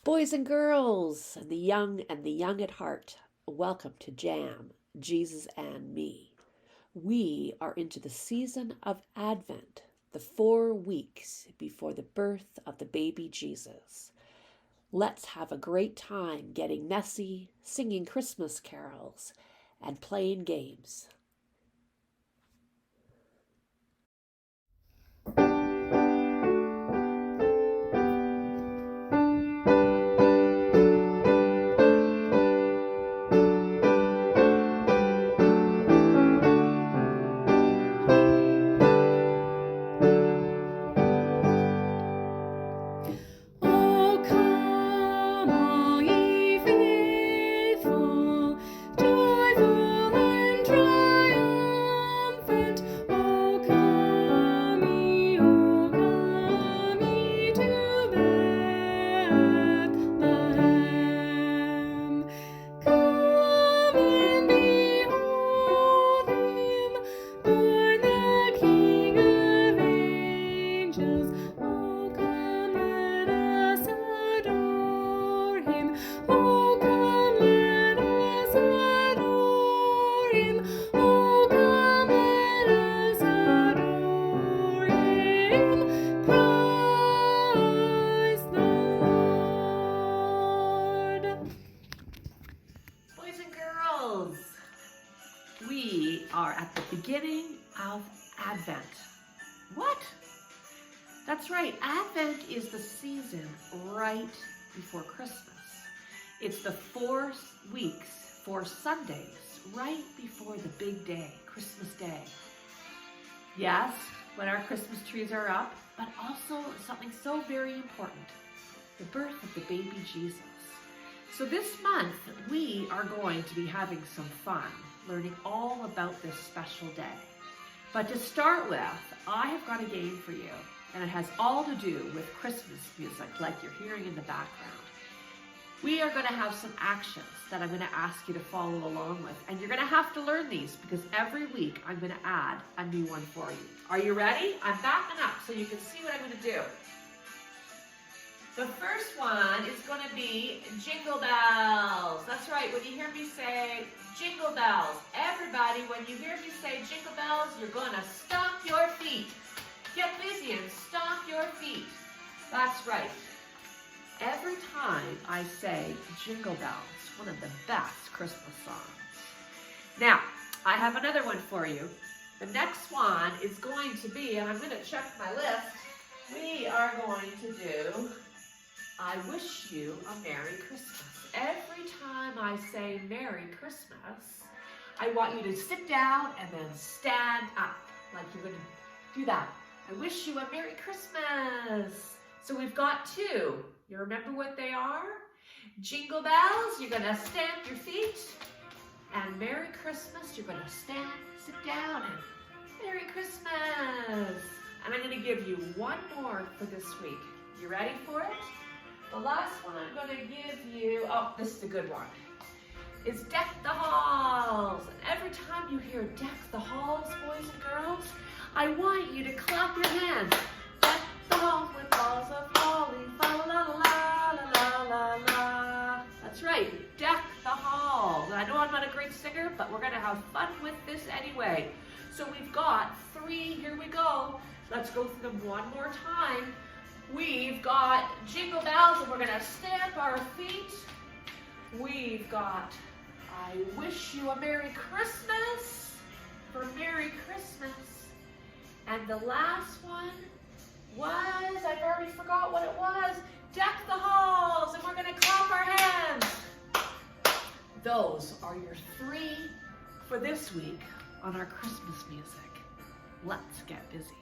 Boys and girls, and the young at heart, welcome to J.A.M, Jesus and Me. We are into the season of Advent, the 4 weeks before the birth of the baby Jesus. Let's have a great time getting messy, singing Christmas carols, and playing games. Boys and girls, we are at the beginning of Advent. What? That's right, Advent is the season right before Christmas. It's the 4 weeks, 4 Sundays, right before the big day, Christmas Day. Yes, when our Christmas trees are up, but also something so very important, the birth of the baby Jesus. So this month, we are going to be having some fun, learning all about this special day. But to start with, I have got a game for you, and it has all to do with Christmas music, like you're hearing in the background. We are going to have some actions that I'm going to ask you to follow along with, and you're going to have to learn these because every week I'm going to add a new one for you. Are you ready? I'm backing up so you can see what I'm going to do. The first one is going to be Jingle Bells. That's right, when you hear me say Jingle Bells, everybody, when you hear me say Jingle Bells, you're going to stomp your feet. Get busy and stomp your feet. That's right. Every time I say Jingle Bells, one of the best Christmas songs. Now, I have another one for you. The next one is going to be, and I'm going to check my list, we are going to do I wish you a Merry Christmas. Every time I say Merry Christmas, I want you to sit down and then stand up like you're going to do that. I wish you a Merry Christmas. So we've got 2. You remember what they are? Jingle Bells, you're going to stamp your feet. And Merry Christmas, you're going to stand, sit down, and Merry Christmas. And I'm going to give you one more for this week. You ready for it? The last one I'm going to give you, oh, this is a good one, is Deck the Halls. And every time you hear Deck the Halls, boys and girls, I want you to clap your hands. Deck the halls with balls of holly, fa la la la la la la. That's right, deck the halls. And I know I'm not a great singer, but we're going to have fun with this anyway. So we've got 3, here we go. Let's go through them one more time. We've got Jingle Bells, and we're going to stamp our feet. We've got I wish you a Merry Christmas for Merry Christmas. And the last one was, I've already forgot what it was, Deck the Halls, and we're going to clap our hands. Those are your 3 for this week on our Christmas music. Let's get busy.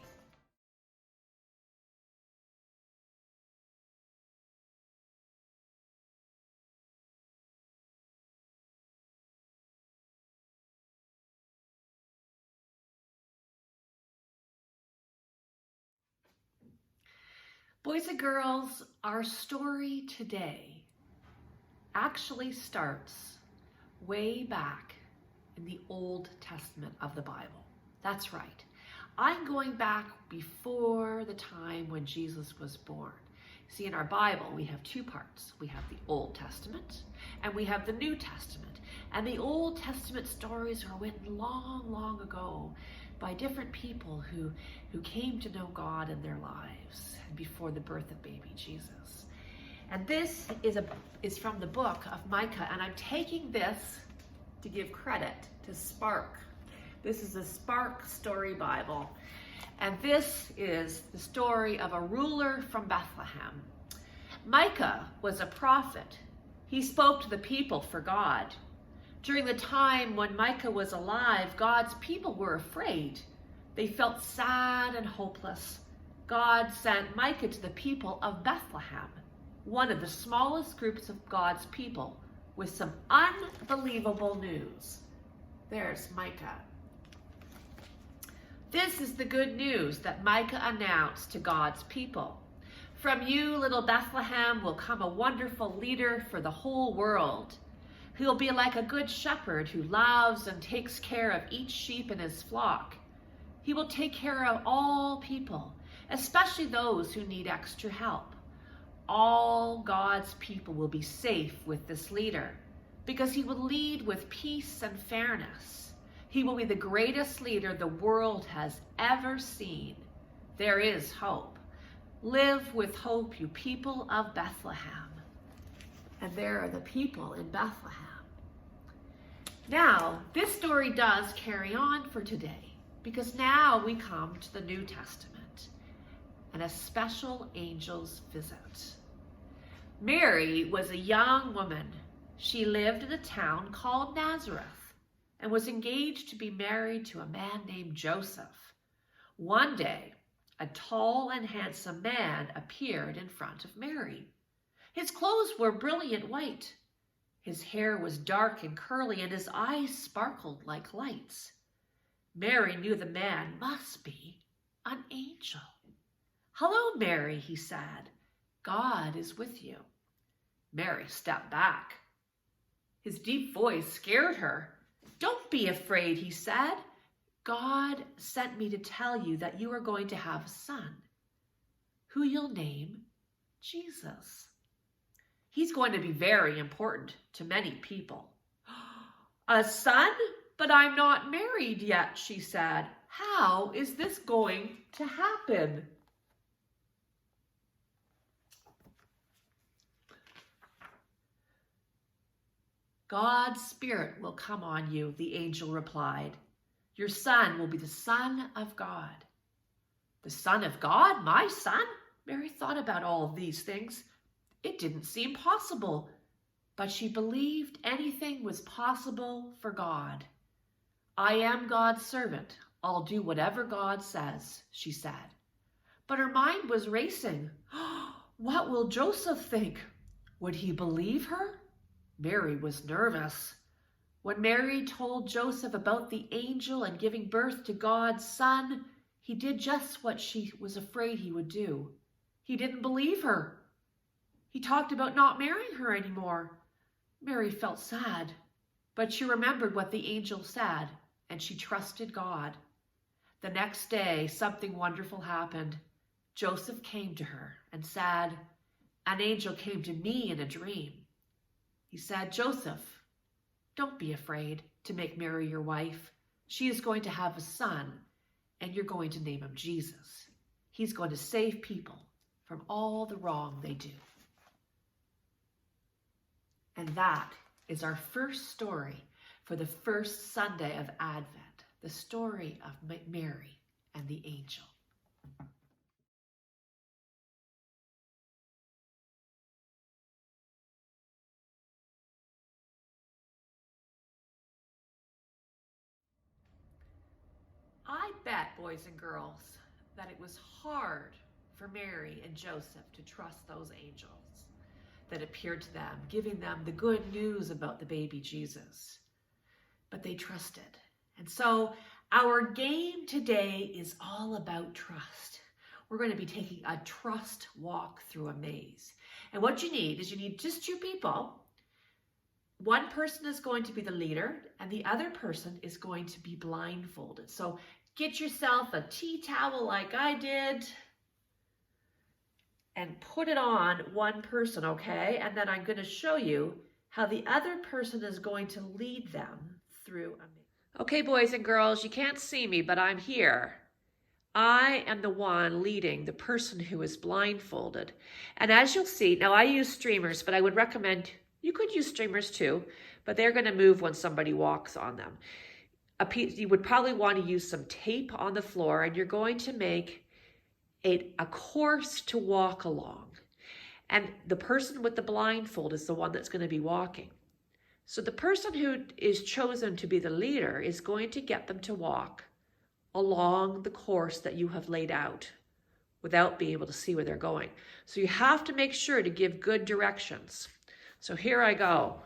Boys and girls, our story today actually starts way back in the Old Testament of the Bible. That's right. I'm going back before the time when Jesus was born. See, in our Bible, we have two parts. We have the Old Testament and we have the New Testament. And the Old Testament stories were written long, long ago by different people who came to know God in their lives before the birth of baby Jesus. And this is from the book of Micah, and I'm taking this to give credit to Spark. This is a Spark Story Bible. And this is the story of a ruler from Bethlehem. Micah was a prophet. He spoke to the people for God. During the time when Micah was alive, God's people were afraid. They felt sad and hopeless. God sent Micah to the people of Bethlehem, one of the smallest groups of God's people, with some unbelievable news. There's Micah. This is the good news that Micah announced to God's people. From you, little Bethlehem, will come a wonderful leader for the whole world. He will be like a good shepherd who loves and takes care of each sheep in his flock. He will take care of all people, especially those who need extra help. All God's people will be safe with this leader because he will lead with peace and fairness. He will be the greatest leader the world has ever seen. There is hope. Live with hope, you people of Bethlehem. And there are the people in Bethlehem. Now, this story does carry on for today, because now we come to the New Testament and a special angel's visit. Mary was a young woman. She lived in a town called Nazareth and was engaged to be married to a man named Joseph. One day, a tall and handsome man appeared in front of Mary. His clothes were brilliant white. His hair was dark and curly, and his eyes sparkled like lights. Mary knew the man must be an angel. "Hello, Mary," he said. "God is with you." Mary stepped back. His deep voice scared her. "Don't be afraid," he said. "God sent me to tell you that you are going to have a son, who you'll name Jesus. He's going to be very important to many people." "A son? But I'm not married yet," she said. "How is this going to happen?" "God's Spirit will come on you," the angel replied. "Your son will be the Son of God." "The Son of God? My son?" Mary thought about all of these things. It didn't seem possible, but she believed anything was possible for God. "I am God's servant. I'll do whatever God says," she said. But her mind was racing. What will Joseph think? Would he believe her? Mary was nervous. When Mary told Joseph about the angel and giving birth to God's son, he did just what she was afraid he would do. He didn't believe her. He talked about not marrying her anymore. Mary felt sad, but she remembered what the angel said, and she trusted God. The next day, something wonderful happened. Joseph came to her and said, "An angel came to me in a dream. He said, 'Joseph, don't be afraid to make Mary your wife. She is going to have a son, and you're going to name him Jesus. He's going to save people from all the wrong they do.'" And that is our first story for the first Sunday of Advent, the story of Mary and the angel. I bet, boys and girls, that it was hard for Mary and Joseph to trust those angels that appeared to them, giving them the good news about the baby Jesus. But they trusted. And so our game today is all about trust. We're going to be taking a trust walk through a maze. And what you need is you need just two people. One person is going to be the leader, and the other person is going to be blindfolded. So get yourself a tea towel like I did, and put it on one person, okay? And then I'm going to show you how the other person is going to lead them through a maze. Okay, boys and girls, you can't see me, but I'm here. I am the one leading the person who is blindfolded. And as you'll see, now I use streamers, but I would recommend, you could use streamers too, but they're going to move when somebody walks on them. You would probably want to use some tape on the floor, and you're going to make a course to walk along. And the person with the blindfold is the one that's going to be walking. So the person who is chosen to be the leader is going to get them to walk along the course that you have laid out without being able to see where they're going. So you have to make sure to give good directions. So here I go.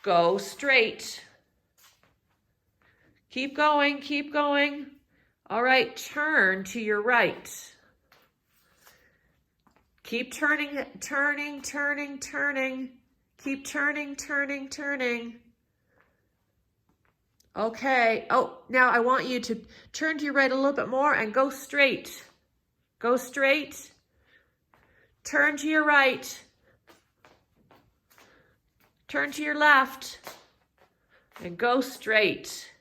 Go straight. Keep going, keep going. All right, turn to your right. Keep turning, turning, turning, turning. Keep turning, turning, turning. Okay. Oh, now I want you to turn to your right a little bit more and go straight. Go straight. Turn to your right. Turn to your left. And go straight.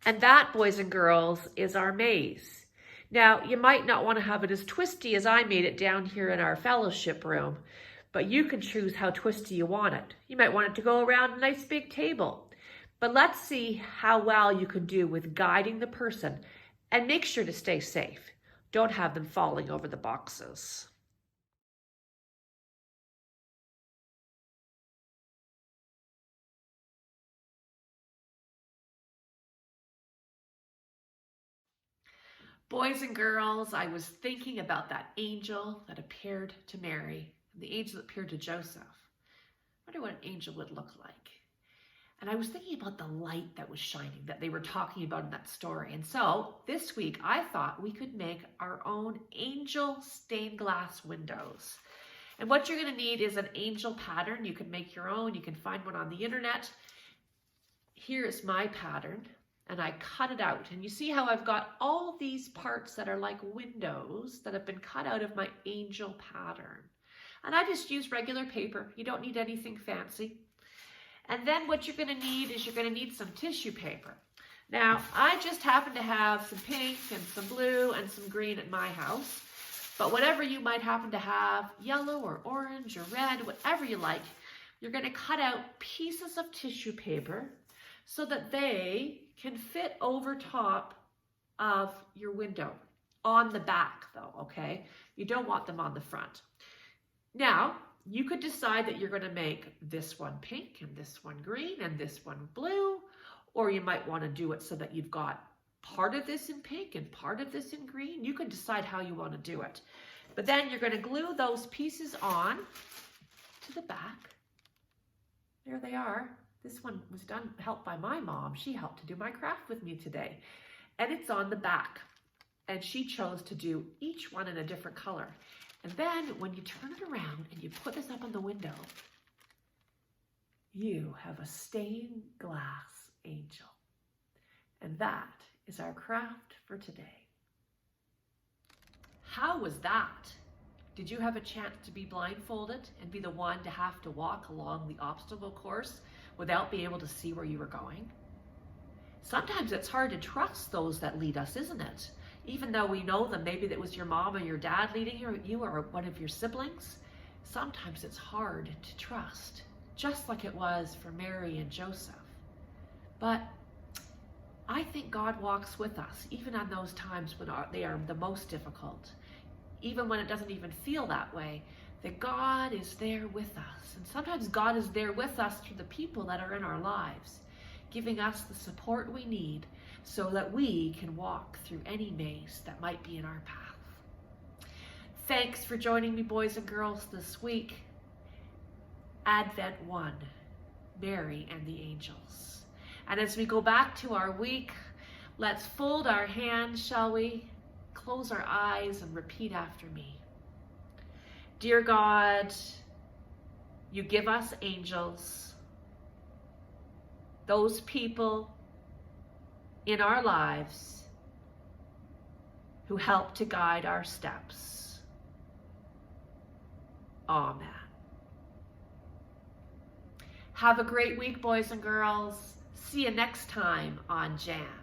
And that, boys and girls, is our maze. Now, you might not want to have it as twisty as I made it down here in our fellowship room, but you can choose how twisty you want it. You might want it to go around a nice big table. But let's see how well you can do with guiding the person, and make sure to stay safe. Don't have them falling over the boxes. Boys and girls, I was thinking about that angel that appeared to Mary, and the angel that appeared to Joseph. I wonder what an angel would look like. And I was thinking about the light that was shining that they were talking about in that story. And so this week I thought we could make our own angel stained glass windows. And what you're going to need is an angel pattern. You can make your own. You can find one on the internet. Here is my pattern. And I cut it out. And you see how I've got all these parts that are like windows that have been cut out of my angel pattern. And I just use regular paper. You don't need anything fancy. And then what you're going to need is you're going to need some tissue paper. Now, I just happen to have some pink and some blue and some green at my house. But whatever you might happen to have, yellow or orange or red, whatever you like, you're going to cut out pieces of tissue paper so that they can fit over top of your window. On the back though, okay? You don't want them on the front. Now, you could decide that you're going to make this one pink and this one green and this one blue, or you might want to do it so that you've got part of this in pink and part of this in green. You can decide how you want to do it. But then you're going to glue those pieces on to the back. There they are. This one was helped by my mom. She helped to do my craft with me today. And it's on the back. And she chose to do each one in a different color. And then when you turn it around and you put this up on the window, you have a stained glass angel. And that is our craft for today. How was that? Did you have a chance to be blindfolded and be the one to have to walk along the obstacle course without being able to see where you were going? Sometimes it's hard to trust those that lead us, isn't it? Even though we know them, maybe that was your mom or your dad leading you or one of your siblings. Sometimes it's hard to trust, just like it was for Mary and Joseph. But I think God walks with us, even on those times when they are the most difficult. Even when it doesn't even feel that way, that God is there with us. And sometimes God is there with us through the people that are in our lives, giving us the support we need so that we can walk through any maze that might be in our path. Thanks for joining me, boys and girls, this week. Advent 1, Mary and the Angels. And as we go back to our week, let's fold our hands, shall we? Close our eyes and repeat after me. Dear God, you give us angels, those people in our lives who help to guide our steps. Amen. Have a great week, boys and girls. See you next time on J.A.M.